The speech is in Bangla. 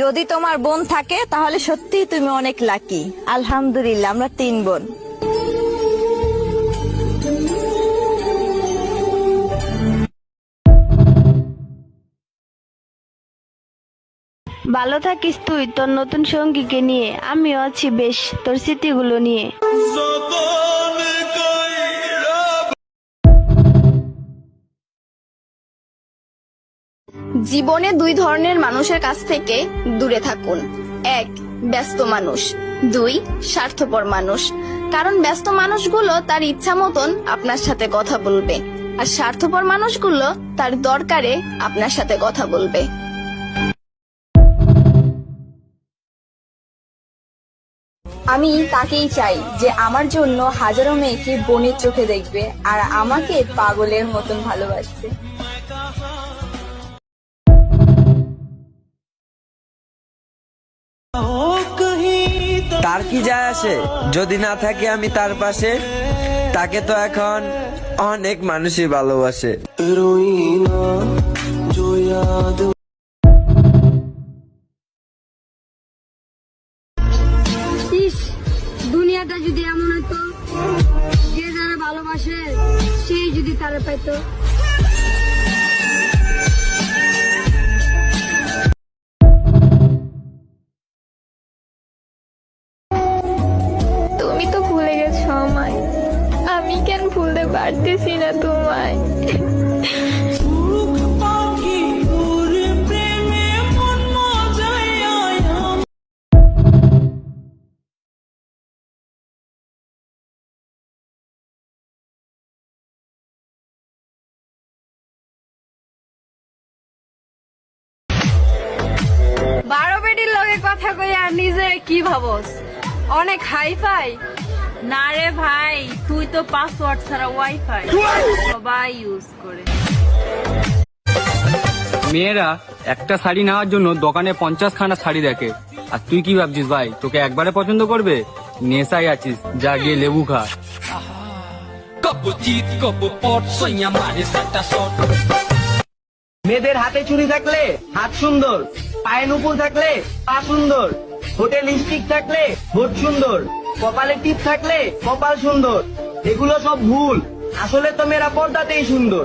যদি তোমার বোন থাকে তাহলে সত্যিই তুমি অনেক লাকি। আলহামদুলিল্লাহ আমরা 3 বোন। ভালো থাকিস তুই তোর নতুন সঙ্গীকে নিয়ে, আমিও আছি বেশ তোর স্মৃতিগুলো নিয়ে। জীবনে 2 ধরনের মানুষের কাছ থেকে দূরে থাকুন। 1, ব্যস্ত মানুষ। 2, স্বার্থপর মানুষ। কারণ ব্যস্ত মানুষগুলো তার ইচ্ছা মতন আপনার সাথে কথা বলবে, আর স্বার্থপর মানুষগুলো তার দরকারে আপনার সাথে কথা বলবে। আমি তাকেই চাই যে আমার জন্য হাজারো মেয়েকে বোনের চোখে দেখবে আর আমাকে পাগলের মতন ভালোবাসবে। তার কি যায় আসে যদি না থাকে আমি তার পাশে? তাকে তো এখন অনেক মানুষই ভালোবাসে। দুনিয়াটা যদি এমন হতো যে যারা ভালোবাসে সেই যদি তারা পাইতো। তুমি তো ভুলে গেছো আমায়, আমি কেন ভুলতে পারতেছি না তোমায়? বারো বেটির লগে কথা কই আর নিজে কি ভাবস অনেক হাইফাই? না রে ভাই, তুই তো পাসওয়ার্ড ছাড়া ওয়াইফাই সবাই ইউজ করে। মেয়েরা একটা শাড়ি নেওয়ার জন্য দোকানে 50 খানা শাড়ি দেখে, আর তুই কি ভাবছিস ভাই তোকে একবারে পছন্দ করবে? নেশায় আছিস, যা গিয়ে লেবু খা। মেয়েদের হাতে চুড়ি থাকলে হাত সুন্দর, পায়ে নুপুর থাকলে পা সুন্দর, ঠোঁটে লিপস্টিক থাকলে ঠোঁট সুন্দর, কপালে টিপ থাকলে কপাল সুন্দর। এগুলো সব ভুল, আসলে তো মেয়েরা পর্দাতেই সুন্দর।